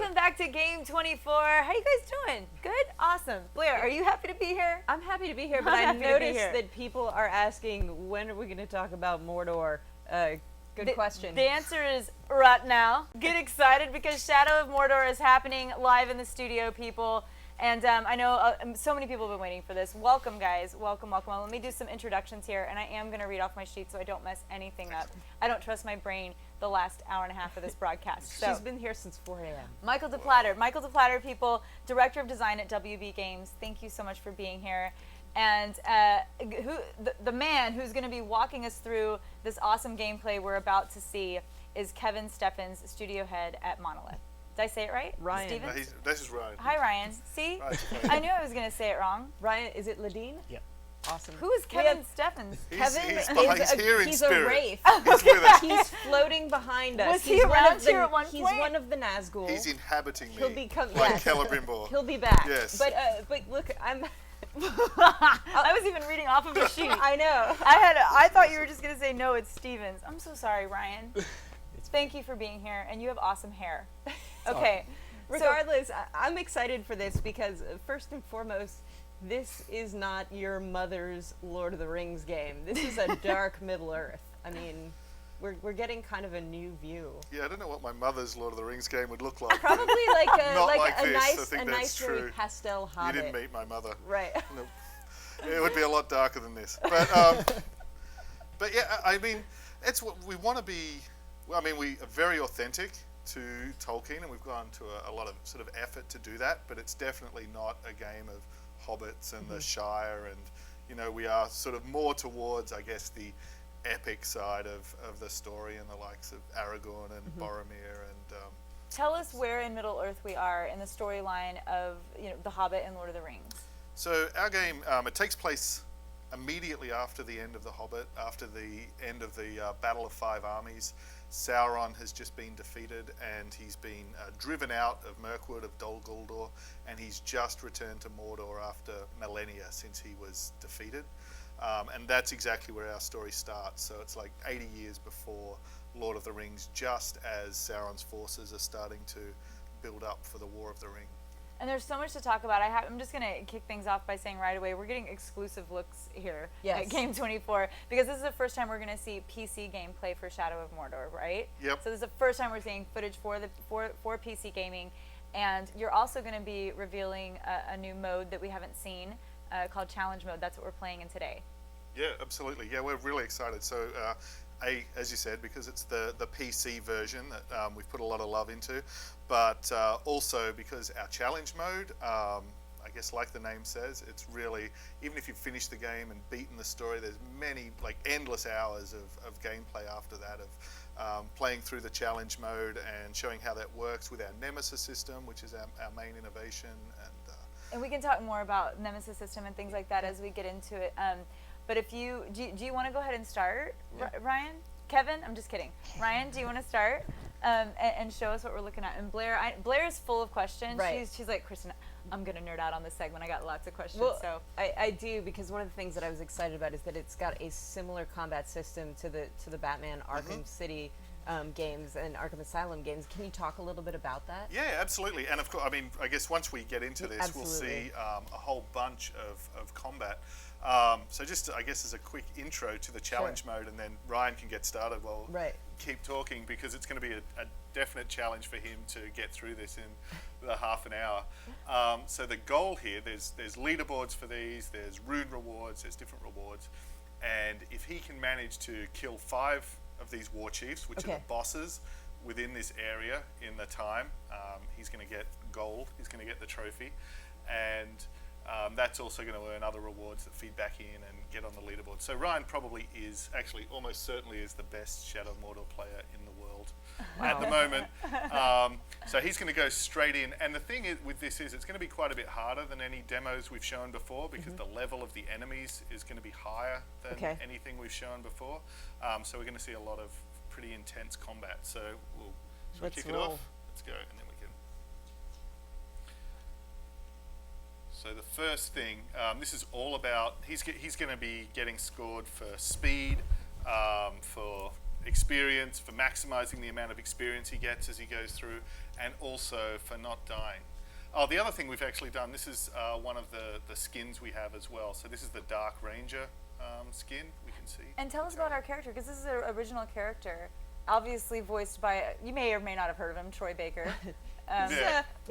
Welcome back to Game 24. How you guys doing? Good? Awesome. Blair, are you happy to be here? I'm happy to be here, but I noticed that people are asking, when are we going to talk about Mordor? Good question. The answer is right now. Get excited because Shadow of Mordor is happening live in the studio, people. And I know so many people have been waiting for this. Welcome, guys. Welcome, welcome. Let me do some introductions here, and I am going to read off my sheet so I don't mess anything up. I don't trust my brain the last hour and a half of this broadcast. So. She's been here since 4 a.m. Michael DePlatter. Michael DePlatter, people, Director of Design at WB Games. Thank you so much for being here. And the man who's going to be walking us through this awesome gameplay we're about to see is Kevin Steffens, studio head at Monolith. Did I say it right? Ryan. No, this is Ryan. Hi, Ryan. See? I knew I was going to say it wrong. Ryan, is it Ladine? Yeah. Awesome. Who is Kevin Steffens? He's here in he's spirit. A wraith. He's with us. He's floating behind us. Was he around here at one point? He's one of the Nazgul. He's inhabiting me. He'll become like Celebrimbor. He'll be back. Yes. But look, I'm. I was even reading off of a sheet. I know. I thought you were just gonna say no. It's Stevens. I'm so sorry, Ryan. Thank you for being here, and you have awesome hair. Okay. Regardless, I'm excited for this because first and foremost, this is not your mother's Lord of the Rings game. This is a dark Middle Earth. I mean, we're getting kind of a new view. Yeah, I don't know what my mother's Lord of the Rings game would look like. Probably like a this. nice very pastel hobbit. You didn't meet my mother. Right. No. It would be a lot darker than this. But yeah, I mean, it's what we want to be. Well, I mean, we are very authentic to Tolkien, and we've gone to a lot of sort of effort to do that. But it's definitely not a game of hobbits and the Shire, and you know, we are sort of more towards, I guess, the epic side of the story and the likes of Aragorn and Boromir and tell us where in Middle Earth we are in the storyline of The Hobbit and Lord of the Rings. So our game, it takes place immediately after the end of The Hobbit, after the end of the Battle of Five Armies. Sauron has just been defeated, and he's been driven out of Mirkwood, of Dol Guldur, and he's just returned to Mordor after millennia since he was defeated. And that's exactly where our story starts. So it's like 80 years before Lord of the Rings, just as Sauron's forces are starting to build up for the War of the Ring. And there's so much to talk about. I'm just going to kick things off by saying right away, we're getting exclusive looks here at Game 24, because this is the first time we're going to see PC gameplay for Shadow of Mordor, right? Yep. So this is the first time we're seeing footage for PC gaming, and you're also going to be revealing a new mode that we haven't seen called Challenge Mode. That's what we're playing in today. Yeah, absolutely. Yeah, we're really excited. So, as you said, because it's the PC version that we've put a lot of love into, but also because our challenge mode, I guess like the name says, it's really, even if you've finished the game and beaten the story, there's many, like endless hours of gameplay after that, of playing through the challenge mode and showing how that works with our Nemesis system, which is our main innovation. And we can talk more about Nemesis system and things like that as we get into it. But if do you want to go ahead and start, Ryan? Kevin? I'm just kidding. Ryan, do you want to start and show us what we're looking at? And Blair is full of questions. Right. She's like, Kristen, I'm going to nerd out on this segment. I got lots of questions. Well, so I do, because one of the things that I was excited about is that it's got a similar combat system to the Batman Arkham City games and Arkham Asylum games. Can you talk a little bit about that? Yeah, absolutely. And of course, I mean, I guess once we get into this, we'll see a whole bunch of combat. So just, I guess, as a quick intro to the challenge mode, and then Ryan can get started while keep talking, because it's going to be a definite challenge for him to get through this in the half an hour. So the goal here, there's leaderboards for these, there's rune rewards, there's different rewards, and if he can manage to kill 5 of these war chiefs, which are the bosses within this area in the time, he's going to get gold, he's going to get the trophy, and that's also going to earn other rewards that feed back in and get on the leaderboard. So Ryan probably is, actually almost certainly is the best Shadow of Mordor player in the world at the moment. So he's going to go straight in. And the thing with this is it's going to be quite a bit harder than any demos we've shown before, because the level of the enemies is going to be higher than anything we've shown before. So we're going to see a lot of pretty intense combat. So we'll kick it off. Let's go, and then we can. So the first thing, this is all about, he's going to be getting scored for speed, for experience, for maximizing the amount of experience he gets as he goes through, and also for not dying. Oh, the other thing we've actually done, this is one of the skins we have as well. So this is the Dark Ranger skin, we can see. And tell us about our character, because this is an original character, obviously voiced by, you may or may not have heard of him, Troy Baker.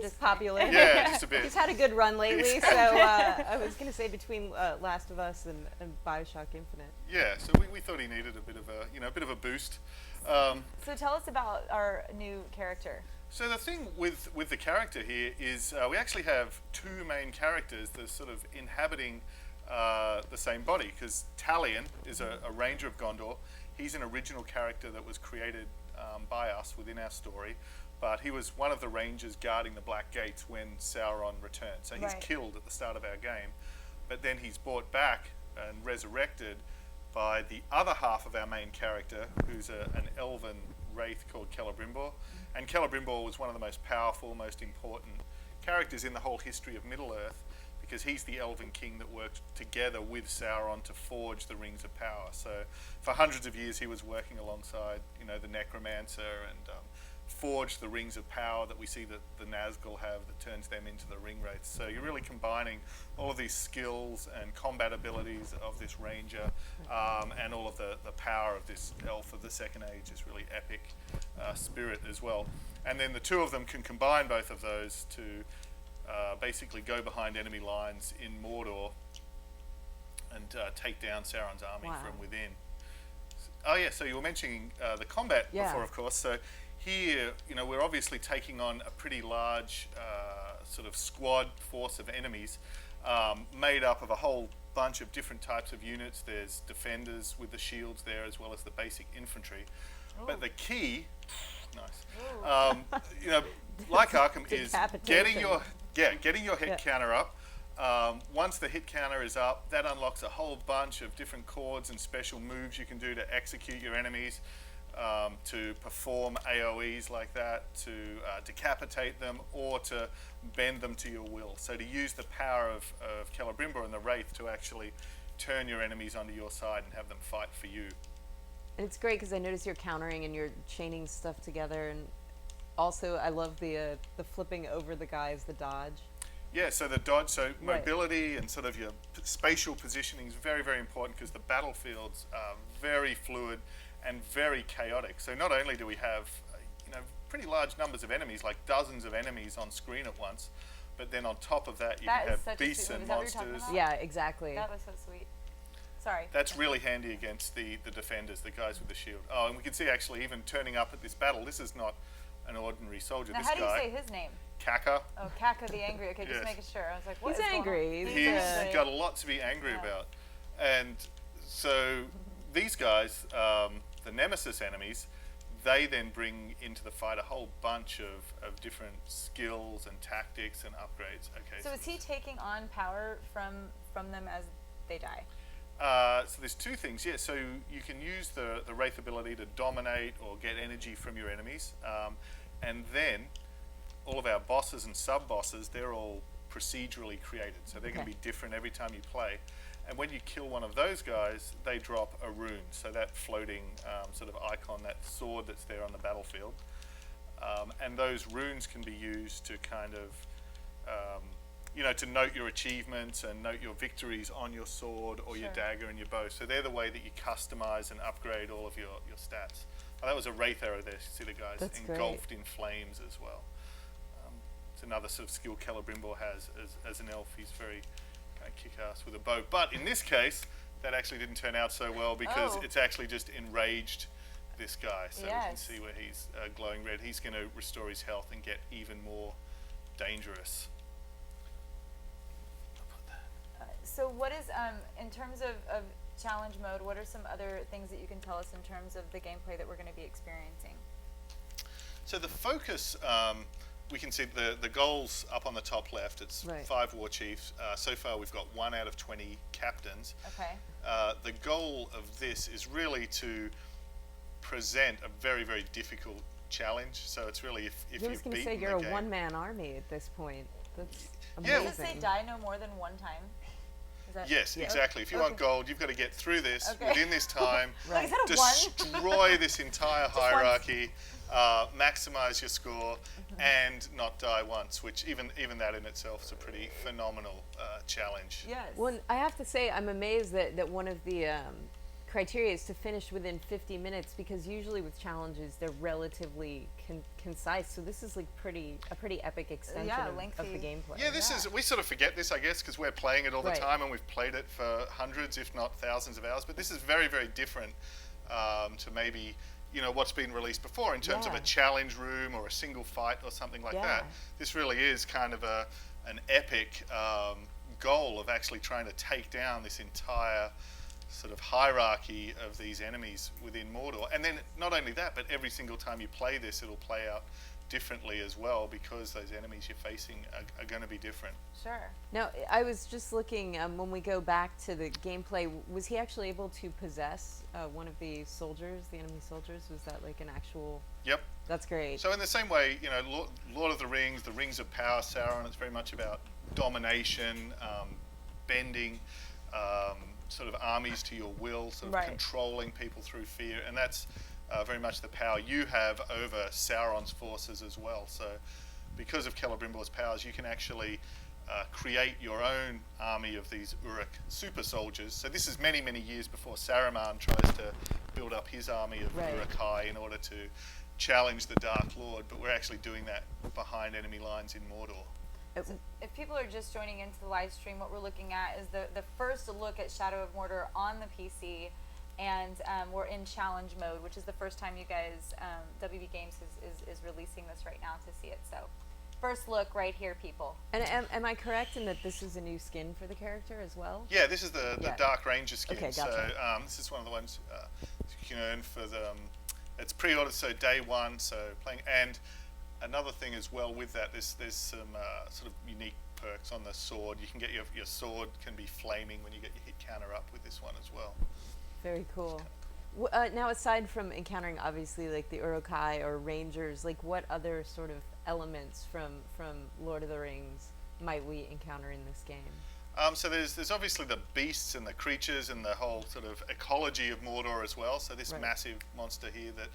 Just popular. Yeah, just a bit. He's had a good run lately, so I was going to say between Last of Us and Bioshock Infinite. Yeah, so we thought he needed a bit of a, a bit of a boost. So tell us about our new character. So the thing with the character here is we actually have two main characters that are sort of inhabiting the same body, because Talion is a ranger of Gondor. He's an original character that was created by us within our story, but he was one of the rangers guarding the Black Gates when Sauron returned. So he's killed at the start of our game, but then he's brought back and resurrected by the other half of our main character, who's an elven wraith called Celebrimbor. And Celebrimbor was one of the most powerful, most important characters in the whole history of Middle-earth, because he's the elven king that worked together with Sauron to forge the Rings of Power. So for hundreds of years he was working alongside, the Necromancer, and forged the Rings of Power that we see that the Nazgul have that turns them into the Ring Wraiths. So you're really combining all of these skills and combat abilities of this ranger, and all of the power of this elf of the Second Age, this really epic spirit as well. And then the two of them can combine both of those to basically go behind enemy lines in Mordor and take down Sauron's army from within. Oh yeah, so you were mentioning the combat before, of course. So here, we're obviously taking on a pretty large sort of squad force of enemies, made up of a whole bunch of different types of units. There's defenders with the shields there, as well as the basic infantry. Ooh. But the key, nice, like Arkham, is getting your hit counter up. Once the hit counter is up, that unlocks a whole bunch of different chords and special moves you can do to execute your enemies, to perform AoEs like that, to decapitate them, or to bend them to your will. So to use the power of Celebrimbor and the Wraith to actually turn your enemies onto your side and have them fight for you. And it's great because I notice you're countering and you're chaining stuff together, and also I love the flipping over the guys, the dodge. Yeah, so the dodge, so mobility and sort of your spatial positioning is very, very important, because the battlefields are very fluid and very chaotic. So not only do we have pretty large numbers of enemies, like dozens of enemies on screen at once, but then on top of that you can have beasts and monsters. Yeah, exactly. That was so sweet. Sorry. That's really handy against the defenders, the guys with the shield. Oh, and we can see actually even turning up at this battle, this is not an ordinary soldier. Now, this how do you guy, say his name? Kaka. Oh, Kaka the Angry. Okay, just making sure. I was like, what He's angry. He's got a lot to be angry about. And so these guys, the Nemesis enemies, they then bring into the fight a whole bunch of different skills and tactics and upgrades. Okay. So is he taking on power from them as they die? So there's two things. Yeah, so you can use the Wraith ability to dominate or get energy from your enemies. And then all of our bosses and sub-bosses, they're all procedurally created. So they're going to be different every time you play. And when you kill one of those guys, they drop a rune. So that floating sort of icon, that sword that's there on the battlefield. And those runes can be used to kind of, to note your achievements and note your victories on your sword or your dagger and your bow. So they're the way that you customize and upgrade all of your stats. Oh, that was a Wraith arrow there. You see the guys engulfed in flames as well. It's another sort of skill Celebrimbor has as an elf. He's very kick-ass with a bow. But in this case, that actually didn't turn out so well, because it's actually just enraged this guy. So we can see where he's glowing red. He's going to restore his health and get even more dangerous. So what is, in terms of challenge mode, what are some other things that you can tell us in terms of the gameplay that we're going to be experiencing? So the focus, we can see the goals up on the top left. It's 5 war chiefs. So far we've got 1 out of 20 captains. Okay. The goal of this is really to present a very, very difficult challenge. So it's really if you've beaten the game. I was going to say you're a one-man army at this point. That's amazing. Does it say die no more than one time? Yes, exactly. If you want gold, you've got to get through this within this time, Like, is that a one? destroy this entire hierarchy, maximize your score, and not die once, which even that in itself is a pretty phenomenal challenge. Yes. Well, I have to say, I'm amazed that one of the criteria is to finish within 50 minutes, because usually with challenges they're relatively concise. So this is like a pretty epic extension of the gameplay. Yeah, this is, we sort of forget this, I guess, because we're playing it all the time, and we've played it for hundreds, if not thousands of hours. But this is very, very different to maybe, you know, what's been released before in terms of a challenge room or a single fight or something like that. This really is kind of an epic goal of actually trying to take down this entire sort of hierarchy of these enemies within Mordor. And then not only that, but every single time you play this, it'll play out differently as well, because those enemies you're facing are going to be different. Sure. Now, I was just looking, when we go back to the gameplay, was he actually able to possess one of the soldiers, the enemy soldiers? Was that like an actual... Yep. That's great. So in the same way, you know, Lord of the Rings, the Rings of Power, Sauron, it's very much about domination, bending, sort of armies to your will, sort of controlling people through fear, and that's very much the power you have over Sauron's forces as well. So because of Celebrimbor's powers, you can actually create your own army of these Uruk super soldiers. So this is many, many years before Saruman tries to build up his army of Uruk-hai in order to challenge the Dark Lord, but we're actually doing that behind enemy lines in Mordor. So if people are just joining into the live stream, what we're looking at is the first look at Shadow of Mordor on the PC, and we're in challenge mode, which is the first time you guys, WB Games is releasing this right now to see it. So first look right here, people. And am I correct in that this is a new skin for the character as well? Yeah, this is the Dark Ranger skin. Okay, gotcha. So this is one of the ones you can earn for the, it's pre-ordered, so day one, so playing, and another thing as well with that, there's some sort of unique perks on the sword. You can get your sword can be flaming when you get your hit counter up with this one as well. Very cool. Now, aside from encountering obviously like the Uruk-hai or Rangers, like what other sort of elements from Lord of the Rings might we encounter in this game? So there's obviously the beasts and the creatures and the whole sort of ecology of Mordor as well. So this massive monster here that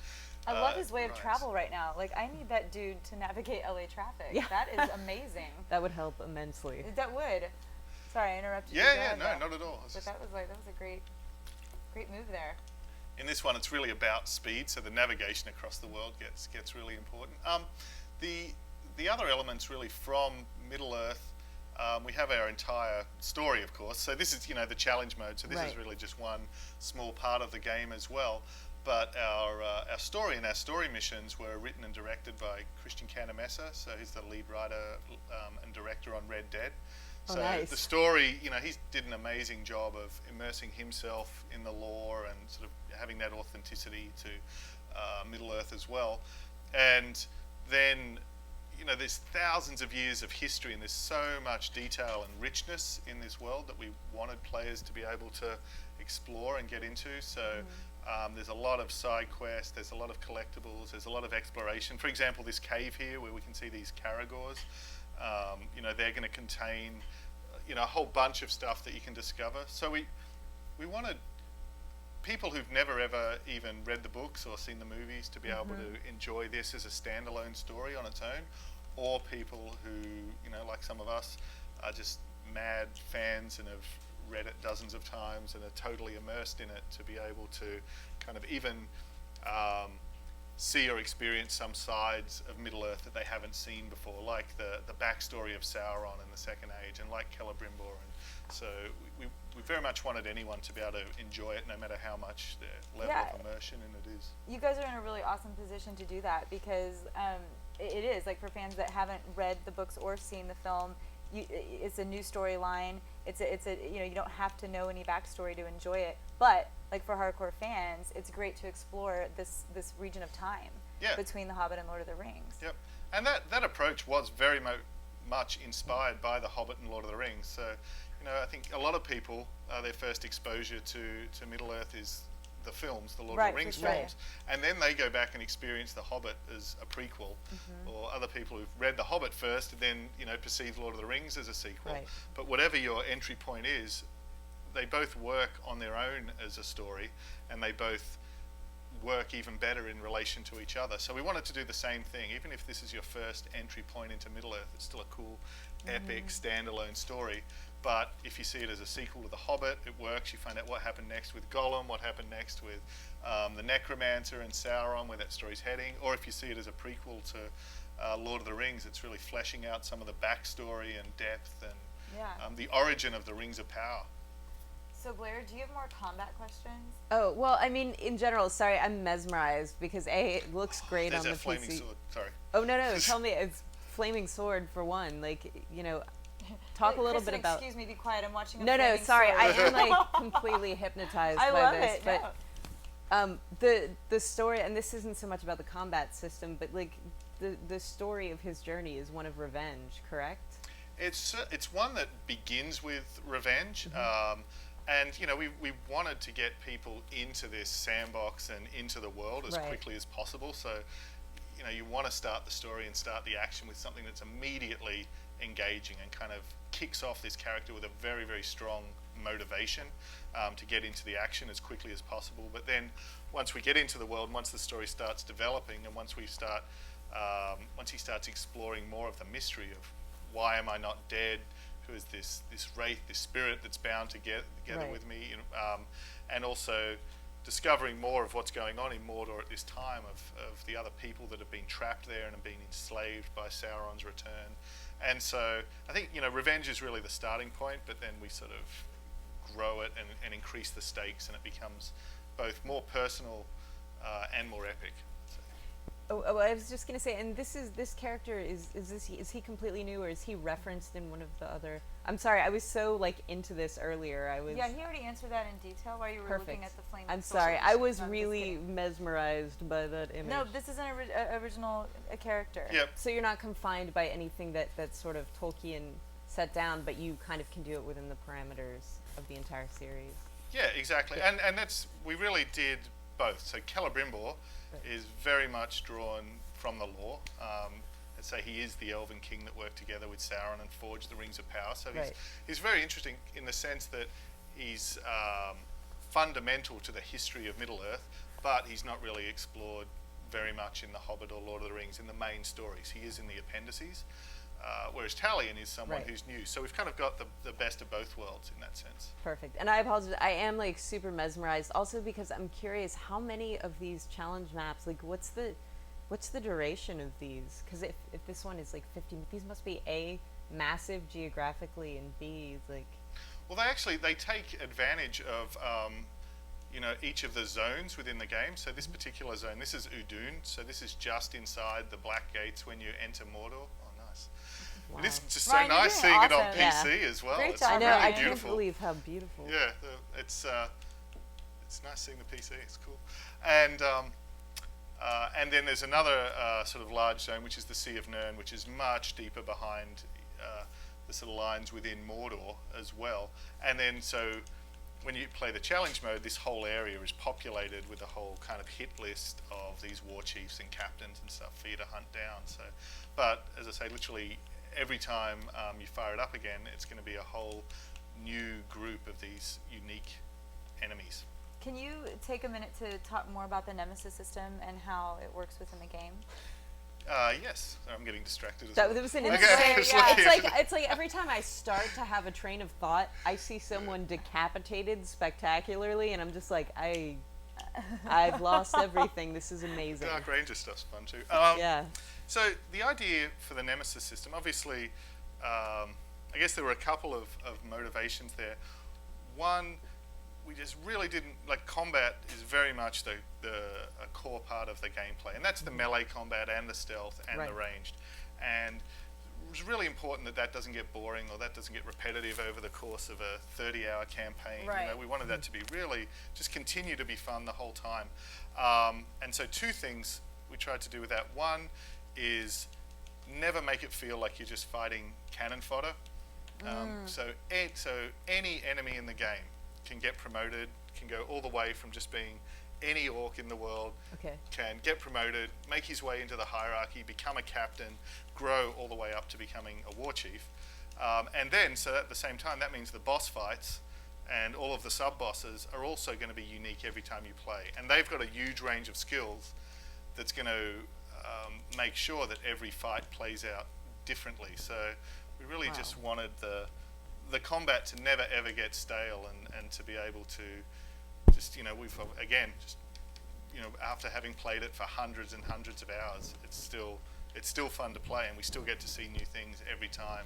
I love his way of travel right now. Like, I need that dude to navigate LA traffic. Yeah. That is amazing. That would help immensely. That would. Sorry, I interrupted you. Yeah, no, not at all. But that was a great move there. In this one, it's really about speed, so the navigation across the world gets really important. The other elements really from Middle-earth, we have our entire story, of course. So this is, you know, the challenge mode. So this is really just one small part of the game as well. But our story and our story missions were written and directed by Christian Cantamessa. So he's the lead writer and director on Red Dead. So the story, you know, he did an amazing job of immersing himself in the lore and sort of having that authenticity to Middle-earth as well. And then, you know, there's thousands of years of history and there's so much detail and richness in this world that we wanted players to be able to explore and get into. So there's a lot of side quests, there's a lot of collectibles, there's a lot of exploration. For example, this cave here where we can see these Caragors, you know, they're going to contain, you know, a whole bunch of stuff that you can discover. So we wanted people who've never ever even read the books or seen the movies to be able to enjoy this as a standalone story on its own, or people who, you know, like some of us, are just mad fans and have read it dozens of times and are totally immersed in it, to be able to kind of even see or experience some sides of Middle-earth that they haven't seen before, like the backstory of Sauron in the Second Age, and like Celebrimbor. And so we very much wanted anyone to be able to enjoy it, no matter how much their level of immersion in it is. You guys are in a really awesome position to do that, because it is, like, for fans that haven't read the books or seen the film, it's a new storyline. It's a you know, you don't have to know any backstory to enjoy it. But like for hardcore fans, it's great to explore this region of time between The Hobbit and Lord of the Rings. Yep, and that approach was very much inspired by The Hobbit and Lord of the Rings. So, you know, I think a lot of people, their first exposure to Middle-earth is the films, the Lord of the Rings films, and then they go back and experience The Hobbit as a prequel, or other people who've read The Hobbit first and then, you know, perceive Lord of the Rings as a sequel. But whatever your entry point is, they both work on their own as a story, and they both work even better in relation to each other. So we wanted to do the same thing. Even if this is your first entry point into Middle-earth, it's still a cool, epic, standalone story. But if you see it as a sequel to The Hobbit, it works. You find out what happened next with Gollum, what happened next with the Necromancer and Sauron, where that story's heading. Or if you see it as a prequel to Lord of the Rings, it's really fleshing out some of the backstory and depth and the origin of the Rings of Power. So Blair, do you have more combat questions? Oh, well, I mean, in general, sorry, I'm mesmerized because it looks great on the PC. There's a flaming sword, sorry. Oh, no, tell me, it's flaming sword for one. Like, you know, talk a little bit about... Excuse me, be quiet, I'm watching a No, flaming sorry, sword. I am, like, completely hypnotized by this. But the story, and this isn't so much about the combat system, but, like, the story of his journey is one of revenge, correct? It's one that begins with revenge. And, you know, we wanted to get people into this sandbox and into the world as quickly as possible. So, you know, you want to start the story and start the action with something that's immediately engaging and kind of kicks off this character with a very, very strong motivation to get into the action as quickly as possible. But then once we get into the world, once the story starts developing, and once he starts exploring more of the mystery of why am I not dead, who is this wraith, this spirit that's bound together with me, and also discovering more of what's going on in Mordor at this time, of the other people that have been trapped there and have been enslaved by Sauron's return. And so I think, you know, revenge is really the starting point, but then we sort of grow it and increase the stakes, and it becomes both more personal and more epic. Oh, I was just gonna say, and this character is he completely new, or is he referenced in one of the other? I'm sorry, I was so like into this earlier. Yeah, he already answered that in detail while you were looking at the flaming sword. I'm sorry, I was really mesmerized by that image. No, this is an original character. Yep. So you're not confined by anything that sort of Tolkien set down, but you kind of can do it within the parameters of the entire series. Yeah, exactly. Yeah. And that's, we really did both. So Celebrimbor is very much drawn from the lore. Let's say he is the elven king that worked together with Sauron and forged the Rings of Power. So he's very interesting in the sense that he's fundamental to the history of Middle-earth, but he's not really explored very much in The Hobbit or Lord of the Rings in the main stories. He is in the appendices, whereas Talion is someone who's new. So we've kind of got the best of both worlds in that sense. Perfect. And I apologize, I am like super mesmerized also because I'm curious how many of these challenge maps, like what's the duration of these? Because if this one is like 50, these must be A, massive geographically, and B, like... Well, they take advantage of you know, each of the zones within the game. So this particular zone, this is Udun, so this is just inside the Black Gates when you enter Mordor. Oh, nice. Wow. It is just Ryan, so nice seeing it on PC as well. Great it's job, I know, really I beautiful. can't believe how beautiful. Yeah, it's nice seeing the PC. It's cool. And then there's another sort of large zone, which is the Sea of Nirn, which is much deeper behind the sort of lines within Mordor as well. And then so when you play the challenge mode, this whole area is populated with a whole kind of hit list of these war chiefs and captains and stuff for you to hunt down. So, but as I say, literally every time you fire it up again, it's going to be a whole new group of these unique enemies. Can you take a minute to talk more about the Nemesis system and how it works within the game? Yes, I'm getting distracted as That well. was an Okay, it's like every time I start to have a train of thought, I see someone decapitated spectacularly, and I'm just like, I've lost everything. This is amazing. Dark Ranger stuff's fun too. Yeah. So the idea for the Nemesis system, obviously, I guess there were a couple of motivations there. One, we just really didn't, like, combat is very much a core part of the gameplay, and that's the melee combat and the stealth and the ranged. And it was really important that doesn't get boring or that doesn't get repetitive over the course of a 30-hour campaign. Right. You know, we wanted that to be really, just continue to be fun the whole time. And so two things we tried to do with that. One is never make it feel like you're just fighting cannon fodder. So any enemy in the game can get promoted, can go all the way from just being any orc in the world, can get promoted, make his way into the hierarchy, become a captain, grow all the way up to becoming a war chief. And then, so at the same time, that means the boss fights and all of the sub-bosses are also going to be unique every time you play. And they've got a huge range of skills that's going to make sure that every fight plays out differently. So we really just wanted the combat to never ever get stale, and to be able to just, we've again just, after having played it for hundreds and hundreds of hours, it's still fun to play, and we still get to see new things every time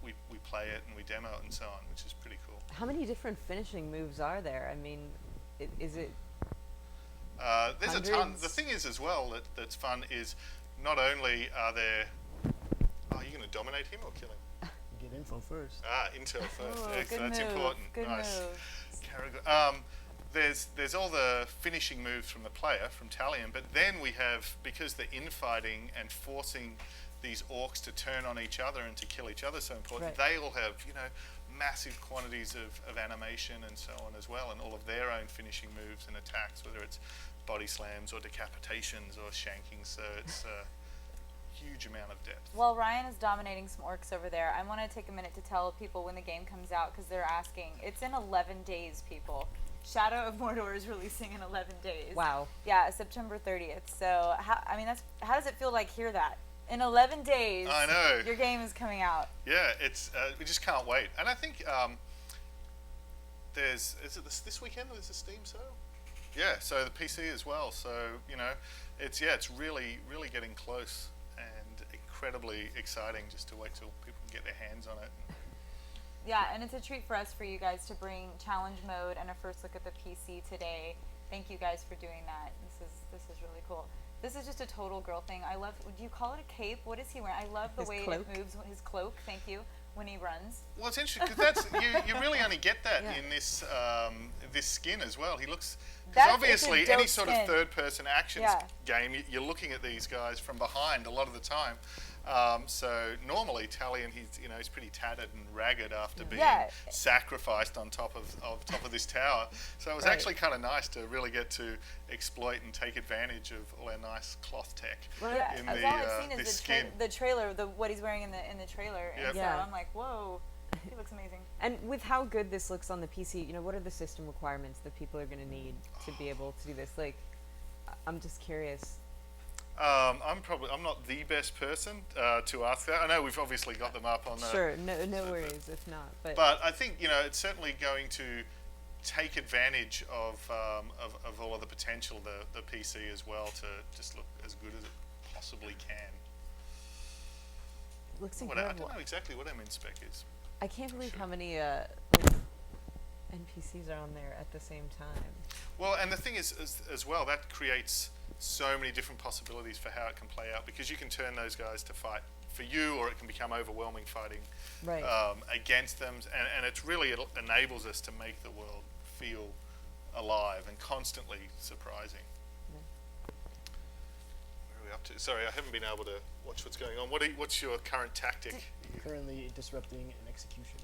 we play it and we demo it and so on, which is pretty cool. How many different finishing moves are there? I mean, is it? There's hundreds? A ton. The thing is as well that's fun is not only are there. Oh, you're going to dominate him or kill him? Get info first. Intel first. Ooh, Excellent. good That's move. important. Good Nice. move. There's all the finishing moves from the player, from Talion, but then we have, because the infighting and forcing these orcs to turn on each other and to kill each other so important, they all have, massive quantities of animation and so on as well, and all of their own finishing moves and attacks, whether it's body slams or decapitations or shanking, so it's a huge amount of depth. While Ryan is dominating some orcs over there, I want to take a minute to tell people when the game comes out, because they're asking. It's in 11 days, people. Shadow of Mordor is releasing in 11 days. Wow. Yeah, September 30th. So, how does it feel like hear that? In 11 days, I know. Your game is coming out. Yeah, it's we just can't wait. And I think is it this weekend there's a Steam sale? Yeah, so the PC as well. So, it's really getting close, and incredibly exciting just to wait till people can get their hands on it. Yeah, and it's a treat for us, for you guys, to bring challenge mode and a first look at the PC today. Thank you guys for doing that. This is really cool. This is just a total girl thing. I love. Do you call it a cape? What is he wearing? I love the His way cloak. it moves. His cloak. Thank you. When he runs. Well, it's interesting because that's you really only get that in this this skin as well. He looks, because obviously it's a dope any sort of skin. third-person action game, you're looking at these guys from behind a lot of the time. So normally Talion, he's pretty tattered and ragged after being sacrificed on top of this tower. So it was actually kind of nice to really get to exploit and take advantage of all our nice cloth tech in all I've seen this is skin. the trailer, what he's wearing in the trailer, and so I'm like, whoa, he looks amazing. And with how good this looks on the PC, what are the system requirements that people are going to need to be able to do this? Like, I'm just curious. I'm not the best person to ask that. I know we've obviously got them up on the. Sure, no worries if not. But I think it's certainly going to take advantage of all of the potential of the PC as well, to just look as good as it possibly can. Looks I incredible. don't know exactly what MN spec is. I can't believe how many NPCs are on there at the same time. Well, and the thing is as well, that creates so many different possibilities for how it can play out, because you can turn those guys to fight for you, or it can become overwhelming fighting against them, and it enables us to make the world feel alive and constantly surprising. Where are we up to? Sorry, I haven't been able to watch what's going on. What's your current tactic? Currently disrupting an execution.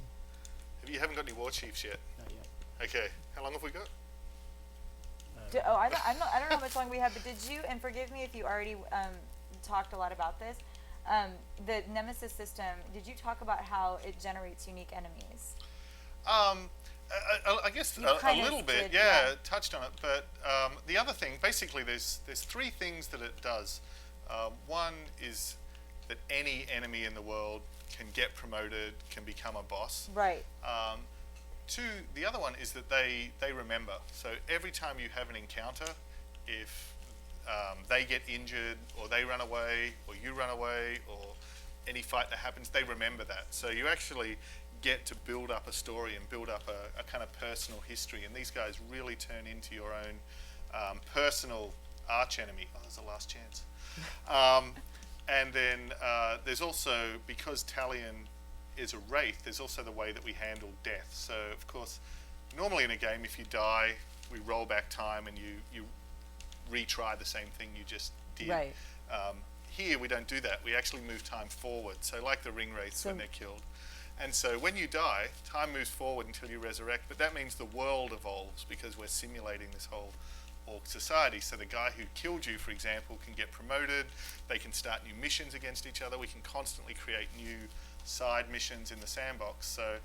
You haven't got any war chiefs yet? Not yet. Okay, how long have we got? I don't know how much longer we have, but did you, and forgive me if you already talked a lot about this, the Nemesis system, did you talk about how it generates unique enemies? I guess a little bit, touched on it. But the other thing, basically, there's three things that it does. One is that any enemy in the world can get promoted, can become a boss. Right. Two, the other one is that they remember. So every time you have an encounter, if they get injured, or they run away, or you run away, or any fight that happens, they remember that. So you actually get to build up a story and build up a kind of personal history. And these guys really turn into your own personal archenemy. Oh, there's a last chance. And then there's also, because Talion is a wraith, there's also the way that we handle death. So, of course, normally in a game, if you die, we roll back time and you retry the same thing you just did. Right. Here, we don't do that. We actually move time forward. So like the ring wraiths when they're killed. And so when you die, time moves forward until you resurrect, but that means the world evolves, because we're simulating this whole orc society. So the guy who killed you, for example, can get promoted, they can start new missions against each other, we can constantly create new side missions in the sandbox. So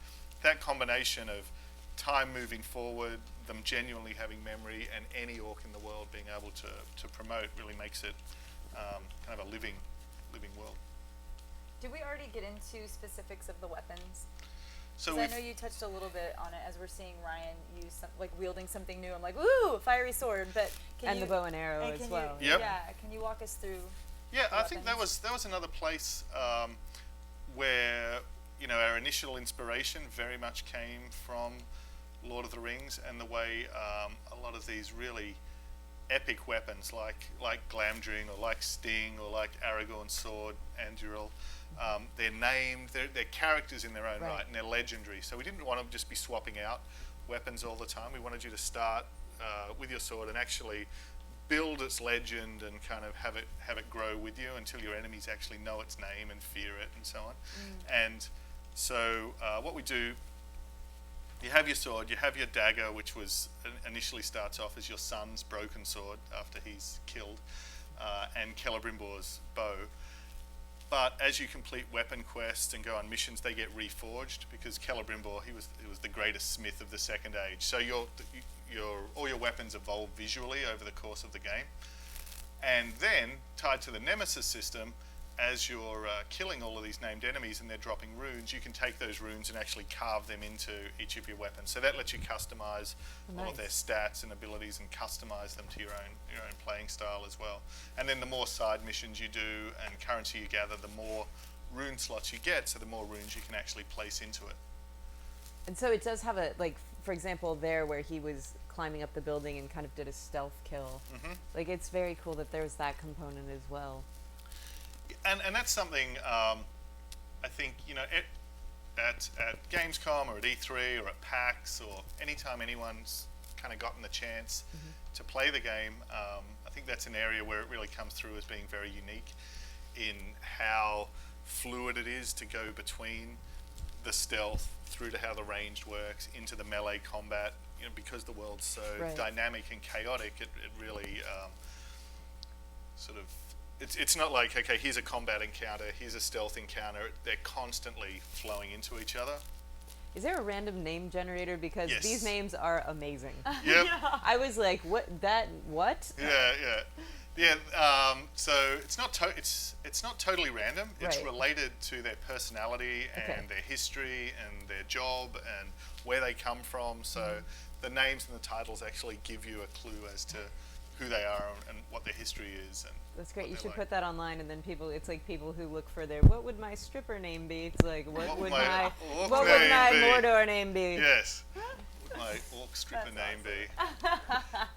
that combination of time moving forward, them genuinely having memory, and any orc in the world being able to promote really makes it kind of a living world. Did we already get into specifics of the weapons? So I know you touched a little bit on it as we're seeing Ryan use wielding something new. I'm like, ooh, fiery sword, but and the bow and arrow as well. Yep. Yeah, can you walk us through? Yeah, I think that was another place where our initial inspiration very much came from Lord of the Rings, and the way a lot of these really epic weapons like Glamdring or like Sting or like Aragorn's sword, Anduril, they're named, they're characters in their own right, and they're legendary. So we didn't want to just be swapping out weapons all the time. We wanted you to start with your sword and actually build its legend and kind of have it grow with you until your enemies actually know its name and fear it and so on. And so what we do, you have your sword, you have your dagger, which was initially starts off as your son's broken sword after he's killed, and Celebrimbor's bow. But as you complete weapon quests and go on missions, they get reforged, because Celebrimbor, he was the greatest smith of the Second Age. So all your weapons evolve visually over the course of the game. And then, tied to the Nemesis system, as you're killing all of these named enemies and they're dropping runes, you can take those runes and actually carve them into each of your weapons. So that lets you customize all of their stats and abilities and customize them to your own playing style as well. And then the more side missions you do and currency you gather, the more rune slots you get, so the more runes you can actually place into it. And so it does have for example, there where he was climbing up the building and kind of did a stealth kill. It's very cool that there's that component as well. And that's something I think at Gamescom or at E3 or at PAX or anytime anyone's kind of gotten the chance to play the game, I think that's an area where it really comes through as being very unique in how fluid it is to go between the stealth through to how the ranged works into the melee combat. Because the world's so dynamic and chaotic, it really sort of. It's not like, okay, here's a combat encounter, here's a stealth encounter. They're constantly flowing into each other. Is there a random name generator? Because Yes. these names are amazing. Yep. I was like, what? Yeah. So it's not totally random. It's related to their personality and their history and their job and where they come from. So the names and the titles actually give you a clue as to who they are and what their history is. And that's great. You should put that online, and then it's like people who look for what would my stripper name be? It's like, what would my Mordor name be? Yes. My orc stripper name be?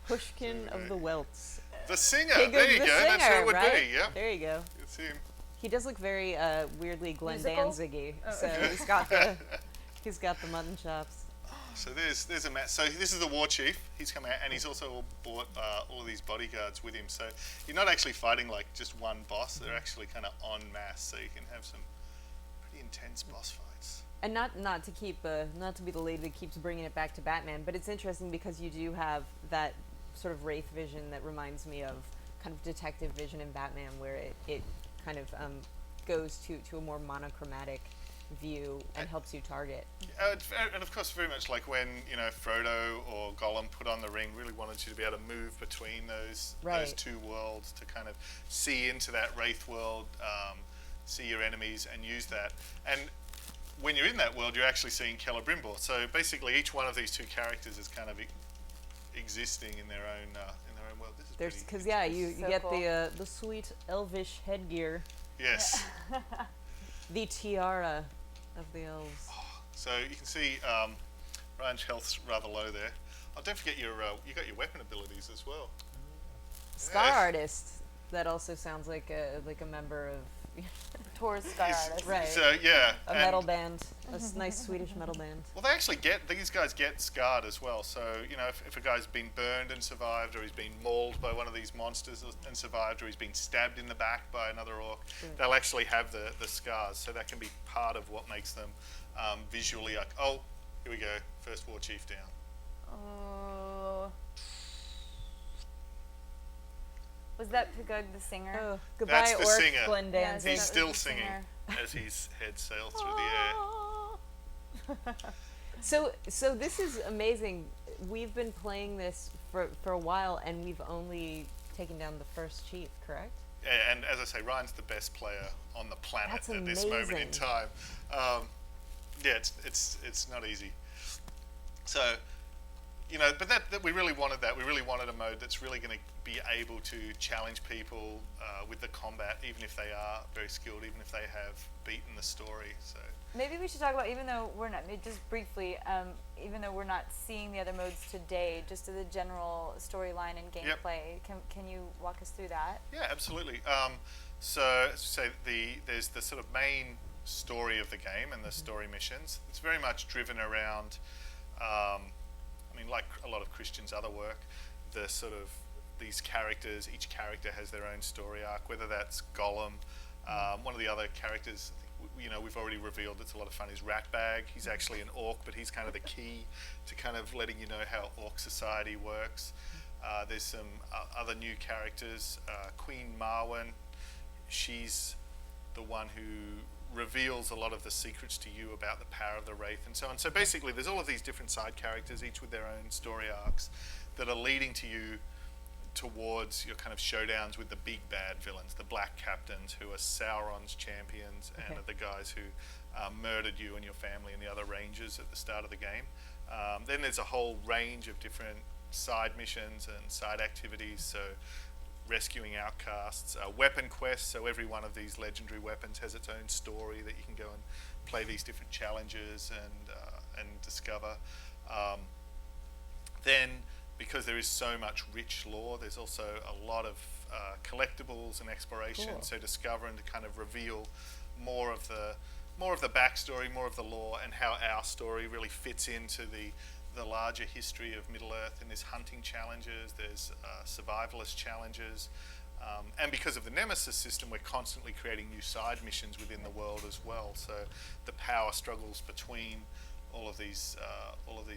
Pushkin of the Welts. The singer. Pig there you the go. Singer, That's who it would right? be. Yeah. There you go. It's him. He does look very weirdly Glenn Musical? Danzig-y. So he's got the mutton chops. So there's a match. So this is the war chief. He's come out, and he's also brought all of these bodyguards with him. So you're not actually fighting like just one boss. They're actually kind of en masse, so you can have some pretty intense boss fights. And not to be the lady that keeps bringing it back to Batman, but it's interesting because you do have that sort of wraith vision that reminds me of kind of detective vision in Batman, where it kind of goes to a more monochromatic view and helps you target. And of course, very much like when Frodo or Gollum put on the ring, really wanted you to be able to move between those two worlds to kind of see into that wraith world, see your enemies, and use that. And when you're in that world, you're actually seeing Celebrimbor. So basically, each one of these two characters is kind of existing in their own world. This is because you So get cool. the sweet elvish headgear, Yes. the tiara of the elves. So you can see Ryan's health's rather low there. Oh, don't forget you got your weapon abilities as well. Scar Yes. artist. That also sounds like a member of Towards Star Artist. right. So yeah, a metal band, a nice Swedish metal band. Well, these guys get scarred as well. So if a guy's been burned and survived, or he's been mauled by one of these monsters and survived, or he's been stabbed in the back by another orc, they'll actually have the scars. So that can be part of what makes them visually like, oh, here we go, first war chief down. Oh. Was that Pugug the singer? Oh, goodbye, That's the orc singer. Glenn Yeah, Danzig. He's that still was the singing singer. as his head sails through the air. So this is amazing. We've been playing this for a while, and we've only taken down the first chief, correct? Yeah, and as I say, Ryan's the best player on the planet That's at this moment in amazing. time. Yeah, it's not easy. So, but that we really wanted that. We really wanted a mode that's really going to be able to challenge people with the combat, even if they are very skilled, even if they have beaten the story. So maybe we should talk about, even though we're not, just briefly, even though we're not seeing the other modes today, just to the general storyline and gameplay. Yep. Can you walk us through that? Yeah, absolutely. So, as you say, there's the sort of main story of the game and the story missions. It's very much driven around, like a lot of Christian's other work, the sort of these characters, each character has their own story arc, whether that's Gollum. One of the other characters, we've already revealed, it's a lot of fun, is Ratbag. He's actually an orc, but he's kind of the key to kind of letting you know how orc society works. There's some other new characters. Queen Marwen, she's the one who reveals a lot of the secrets to you about the power of the Wraith and so on. So basically there's all of these different side characters, each with their own story arcs, that are leading to you towards your kind of showdowns with the big bad villains, the Black Captains, who are Sauron's champions and are the guys who murdered you and your family and the other rangers at the start of the game. Then there's a whole range of different side missions and side activities, so rescuing outcasts, weapon quests, so every one of these legendary weapons has its own story that you can go and play these different challenges and discover. Then, because there is so much rich lore, there's also a lot of collectibles and exploration. Cool. So discover and to kind of reveal more of the backstory, more of the lore, and how our story really fits into the larger history of Middle-earth. And there's hunting challenges, there's survivalist challenges, and because of the Nemesis system, we're constantly creating new side missions within the world as well. So the power struggles between all of these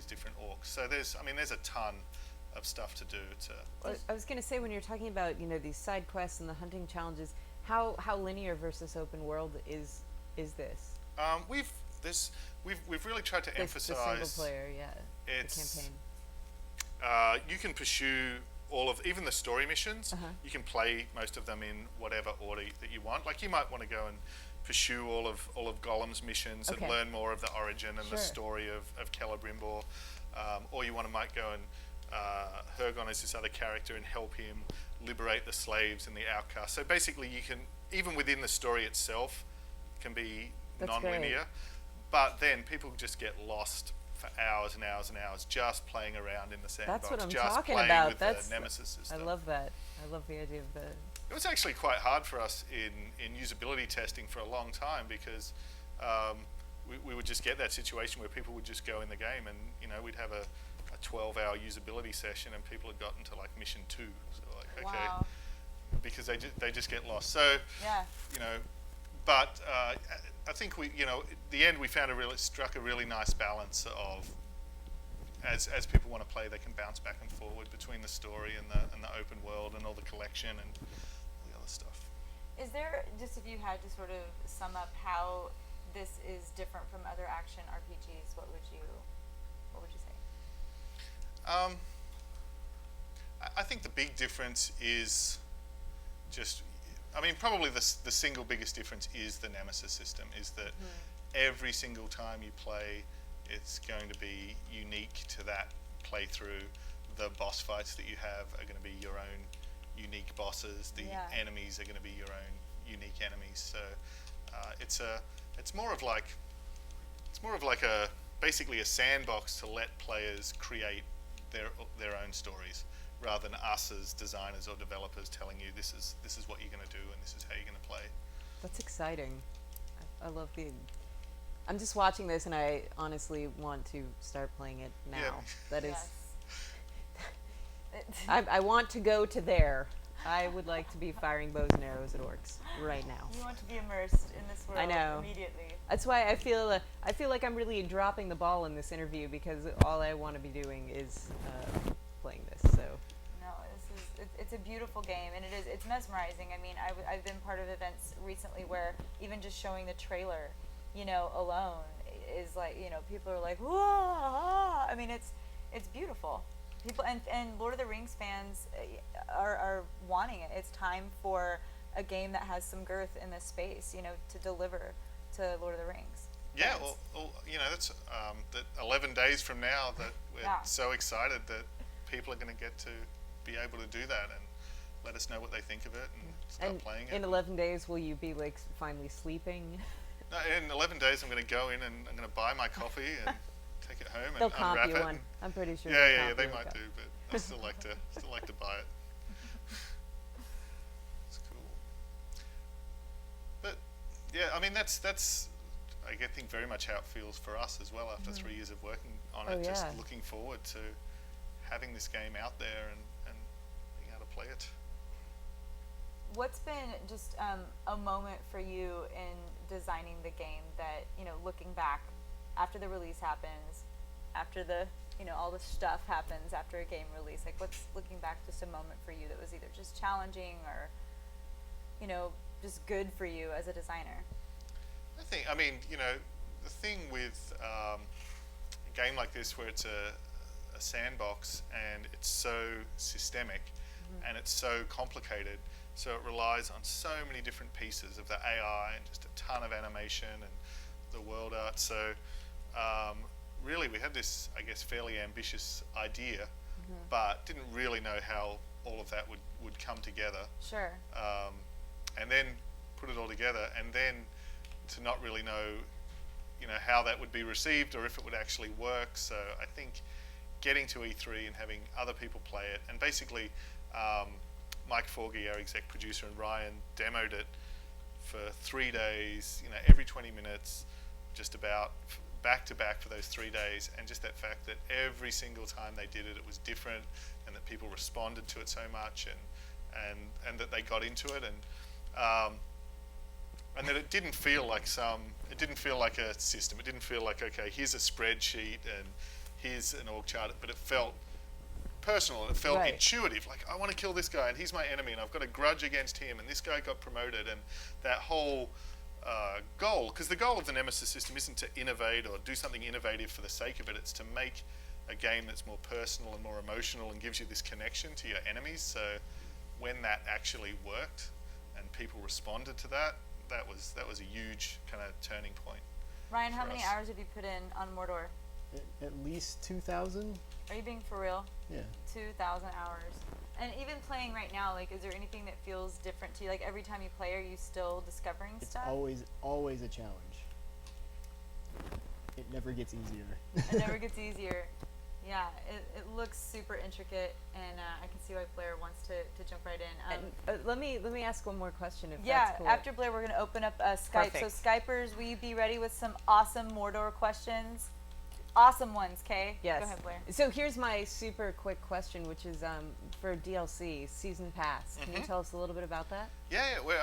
different orcs. So there's a ton of stuff to do. I was going to say, when you're talking about these side quests and the hunting challenges, how linear versus open world is this? We've really tried to emphasize the single player, the campaign. You can pursue even the story missions. You can play most of them in whatever order that you want. Like, you might want to go and pursue all of Gollum's missions and learn more of the origin and the story of Celebrimbor, or you might go and Hergon is this other character and help him liberate the slaves and the outcasts. So basically, you can, even within the story itself, can be non-linear. But then people just get lost for hours and hours and hours just playing around in the sandbox. That's what I'm just talking playing about. with That's the Nemesis system. I love that. I love the idea of the. It was actually quite hard for us in usability testing for a long time, because we would just get that situation where people would just go in the game and we'd have a 12-hour usability session and people had gotten to like mission 2. So like, okay, wow. Because they just get lost. So but I think at the end we struck a really nice balance of, as people want to play, they can bounce back and forward between the story and the open world and all the collection and all the other stuff. Is there, just if you had to sort of sum up how this is different from other action RPGs, what would you say? I think the big difference is just, probably the single biggest difference is the Nemesis system, is that every single time you play, it's going to be unique to that playthrough. The boss fights that you have are going to be your own unique bosses. The enemies are going to be your own unique enemies. So it's more of like basically a sandbox to let players create their own stories, rather than us as designers or developers telling you this is what you're going to do and this is how you're going to play. That's exciting. I love the. I'm just watching this and I honestly want to start playing it now. Yeah. That is. I want to go to there. I would like to be firing bows and arrows at orcs right now. You want to be immersed in this world. I know. Immediately. That's why I feel like I'm really dropping the ball in this interview, because all I want to be doing is playing this. So. No, it's a beautiful game, and it's mesmerizing. I've been part of events recently where even just showing the trailer, alone, is like, people are like, whoa. I mean, it's beautiful. People and Lord of the Rings fans are wanting it. It's time for a game that has some girth in this space, to deliver to Lord of the Rings. Yeah, well, that's that 11 days from now that we're so excited that people are going to get to be able to do that and let us know what they think of it and start playing it. In 11 days, will you be like finally sleeping? No, in 11 days, I'm going to go in and I'm going to buy my coffee and take it home They'll and comp unwrap you it. one. I'm pretty sure. Yeah, they might do, but I still like to buy it. It's cool. But yeah, I mean that's I think very much how it feels for us as well after 3 years of working on it. Just looking forward to having this game out there and being able to play it. What's been just a moment for you in designing the game that, looking back after the release happens, after the, all the stuff happens after a game release, like what's looking back just a moment for you that was either just challenging or, just good for you as a designer? I mean, the thing with a game like this where it's a sandbox and it's so systemic and it's so complicated, so it relies on so many different pieces of the AI and just a ton of animation and the world art. So really we had this, I guess, fairly ambitious idea, but didn't really know how all of that would come together. Sure. And then put it all together, and then to not really know, how that would be received or if it would actually work. So I think getting to E3 and having other people play it, and basically Mike Forgy, our exec producer, and Ryan demoed it for 3 days, every 20 minutes, just about back to back for those 3 days. And just that fact that every single time they did it, it was different, and that people responded to it so much, and that they got into it, and that it didn't feel like a system. It didn't feel like, okay, here's a spreadsheet and here's an org chart, but it felt personal. It felt intuitive. Like, I want to kill this guy and he's my enemy and I've got a grudge against him and this guy got promoted, and that whole goal, because the goal of the Nemesis system isn't to innovate or do something innovative for the sake of it. It's to make a game that's more personal and more emotional and gives you this connection to your enemies. So when that actually worked and people responded to that, that was a huge kind of turning point. Ryan, how many hours have you put in on Mordor? At least 2,000. Are you being for real? Yeah. 2,000 hours. And even playing right now, like, is there anything that feels different to you? Like, every time you play, are you still discovering stuff? It's always a challenge. It never gets easier. It never gets easier. Yeah, it looks super intricate, and I can see why Blair wants to jump right in. Let me ask one more question, if yeah, that's cool. after Blair, we're going to open up Skype. Perfect. So Skypers, will you be ready with some awesome Mordor questions? Awesome ones, Kay? Yes. Go ahead, Blair. So here's my super quick question, which is for DLC, Season Pass. Can you tell us a little bit about that? Yeah, we're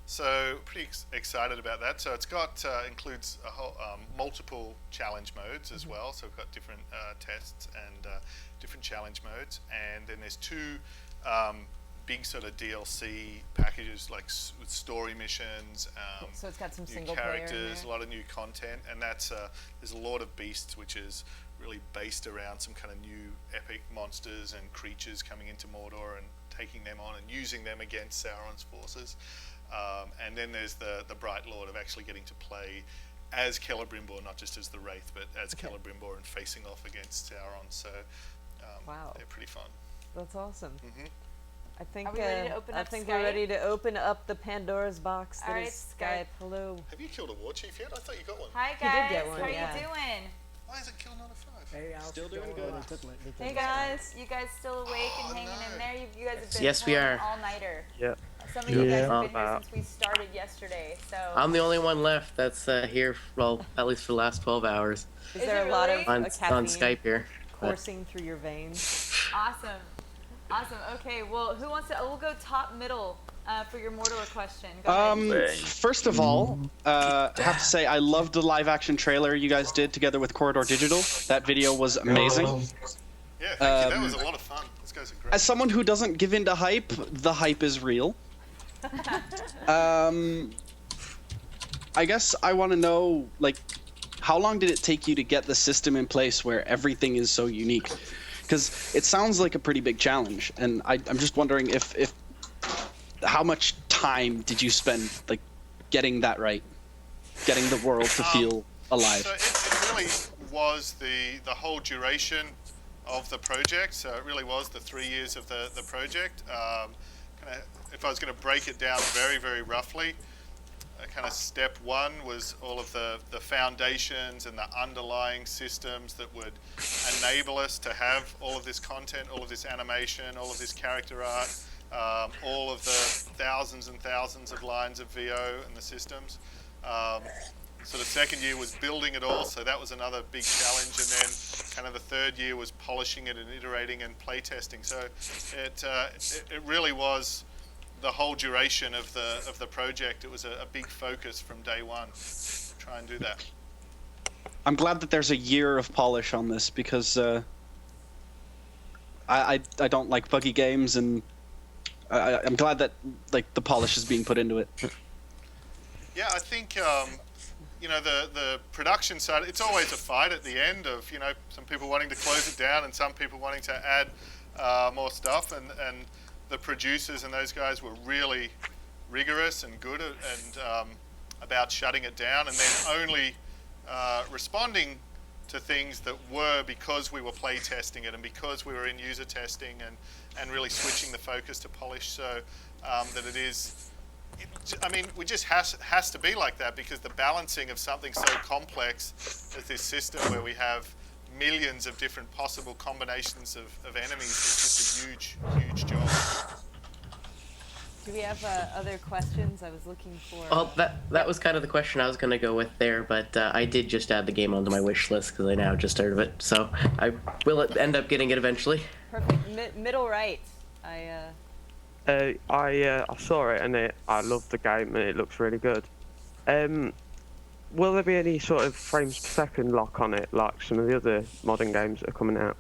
so pretty excited about that. So it's got includes a whole multiple challenge modes as well. So we've got different tests and different challenge modes, and then there's two big sort of DLC packages, like with story missions. So it's got some new single player in characters, there. a lot of new content, and that's there's a Lord of Beasts, which is really based around some kind of new epic monsters and creatures coming into Mordor and taking them on and using them against Sauron's forces. And then there's the Bright Lord of actually getting to play as Celebrimbor, not just as the Wraith, but as Celebrimbor and facing off against Sauron. So wow, they're pretty fun. That's awesome. I think Are we ready to open up we're Skype? ready to open up the Pandora's box that All right, is Skype. Hello. Have you killed a war chief yet? I thought you got one. Hi, He guys. did get one, How are yeah. you doing? Why is it kill not a 5? Hey, Al. Still doing good. Hey, guys. You guys still awake and hanging in there? You guys have been Yes, we pulling are. all-nighter. Yep. Some of you guys have been here About. since we started yesterday, so... I'm the only one left that's here, well, at least for the last 12 hours Is Is there it a lot really? of on caffeine Skype here. But coursing through your veins? Awesome. Awesome. Okay, well, who wants to... we'll go top middle for your Mordor question. Go ahead. First of all, I have to say I loved the live action trailer you guys did together with Corridor Digital. That video was amazing. Yeah, thank you. That was a lot of fun. Those guys are great. As someone who doesn't give in to hype, the hype is real. I guess I want to know, like, how long did it take you to get the system in place where everything is so unique? Because it sounds like a pretty big challenge, and I'm just wondering if how much time did you spend like getting that right, getting the world to feel alive? So it really was the whole duration of the project. So it really was the 3 years of the project. If I was going to break it down very, very roughly, kind of step one was all of the foundations and the underlying systems that would enable us to have all of this content, all of this animation, all of this character art, all of the thousands and thousands of lines of VO and the systems. So the second year was building it all, so that was another big challenge, and then kind of the third year was polishing it and iterating and playtesting. So it really was the whole duration of the project. It was a big focus from day one to try and do that. I'm glad that there's a year of polish on this, because I don't like buggy games, and I'm glad that like the polish is being put into it. Yeah, I think you know, the production side, it's always a fight at the end of, you know, some people wanting to close it down and some people wanting to add more stuff, and the producers and those guys were really rigorous and good about shutting it down, and then only responding to things that were because we were play testing it and because we were in user testing, and really switching the focus to polish, so that it is, I mean, we just has to be like that, because the balancing of something so complex as this system, where we have millions of different possible combinations of enemies, is just a huge, huge job. Do we have other questions? I was looking for... Well, that was kind of the question I was going to go with there, but I did just add the game onto my wish list because I now just heard of it, so I will end up getting it eventually. Perfect. Middle right. I saw it and I loved the game and it looks really good. Will there be any sort of frames per second lock on it, like some of the other modern games that are coming out?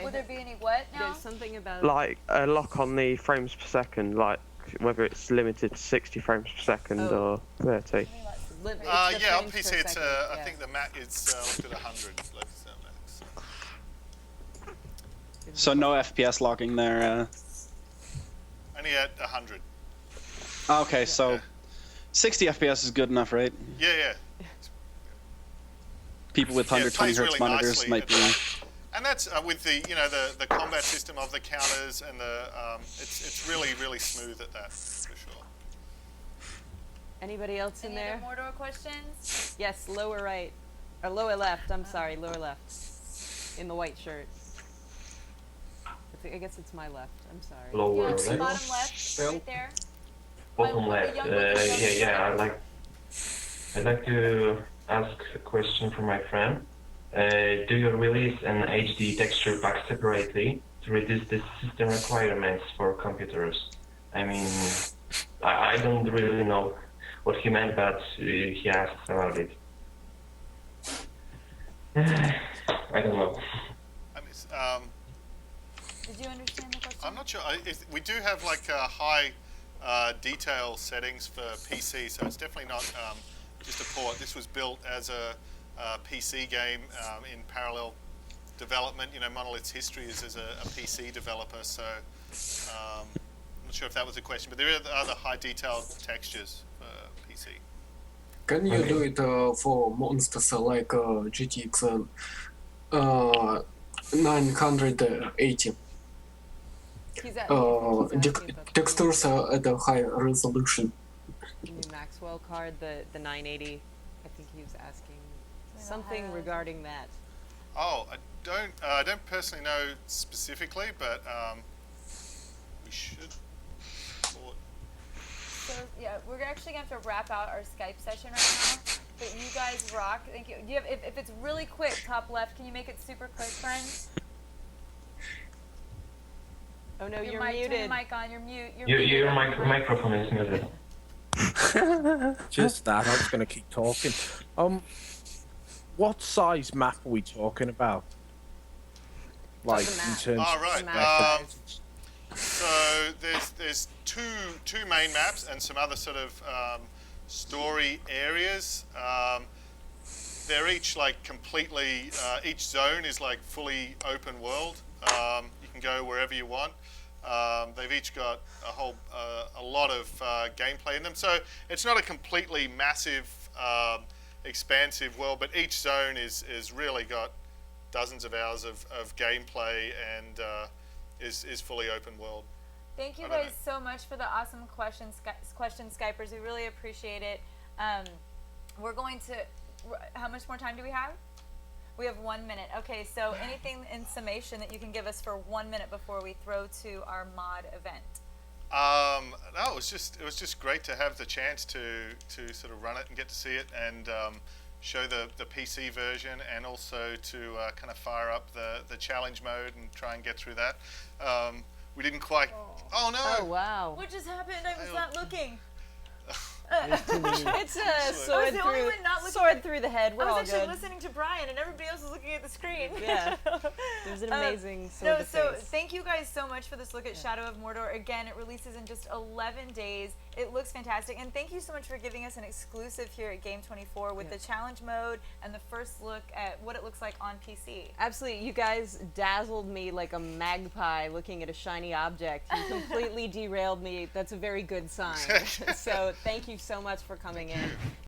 Would there be any what now? There's something about... Like a lock on the frames per second, like whether it's limited to 60 frames per second or 30. Yeah, on PC it's I think the Mac is looked at 100. So no FPS logging there. Only at 100. Okay, so 60 FPS is good enough, right? Yeah. People with 120 Hz really monitors might be. And that's with the the combat system of the counters and the it's really, really smooth at that, for sure. Anybody else in there? Any other Mordor questions? Yes, lower right. Or lower left, I'm sorry, lower left. In the white shirt. I guess it's my left, I'm sorry. Lower left. left. Bottom left, right there. Bottom left. I'd like to ask a question from my friend. Do you release an HD texture pack separately to reduce the system requirements for computers? I mean, I don't really know what he meant, but he asked about it. I don't know. Did you understand the question? I'm not sure. We do have like high detail settings for PC, so it's definitely not just a port. This was built as a PC game in parallel development. You know, Monolith's history is as a PC developer, so I'm not sure if that was a question, but there are other high detailed textures for PC. Can you do it for monsters like GTX 980? Textures are at a high resolution. The new Maxwell card, the 980. I think he was asking something regarding that. Oh, I don't personally know specifically, but we should. So yeah, we're actually gonna have to wrap out our Skype session right now. But you guys rock. Thank you. Do you have, if it's really quick, top left, can you make it super quick, friends? Oh no, you're muted. muted. Turn your mic on. You're mute. Your microphone is muted. Just that. I was going to keep talking. What size map are we talking about? Like in terms. Oh right. So there's two main maps and some other sort of story areas. they're each like completely, each zone is like fully open world. You can go wherever you want. They've each got a lot of gameplay in them. So it's not a completely massive, expansive world, but each zone is really got dozens of hours of gameplay and is fully open world. Thank you guys so much for the awesome questions, Skypers. We really appreciate it. We're going to, how much more time do we have? We have 1 minute. Okay, so anything in summation that you can give us for 1 minute before we throw to our mod event? No, it was just great to have the chance to sort of run it and get to see it and show the PC version, and also to kind of fire up the challenge mode and try and get through that. We didn't quite. Oh no! Oh wow! What just happened? I was not looking. It's a sword through the head. We're I was all actually good. listening to Brian, and everybody else was looking at the screen. Yeah, there's an amazing sword. So thank you guys so much for this look at Shadow of Mordor. Again, it releases in just 11 days. It looks fantastic, and thank you so much for giving us an exclusive here at Game 24 with the challenge mode and the first look at what it looks like on PC. Absolutely, you guys dazzled me like a magpie looking at a shiny object. You completely derailed me. That's a very good sign. So thank you so much for coming in.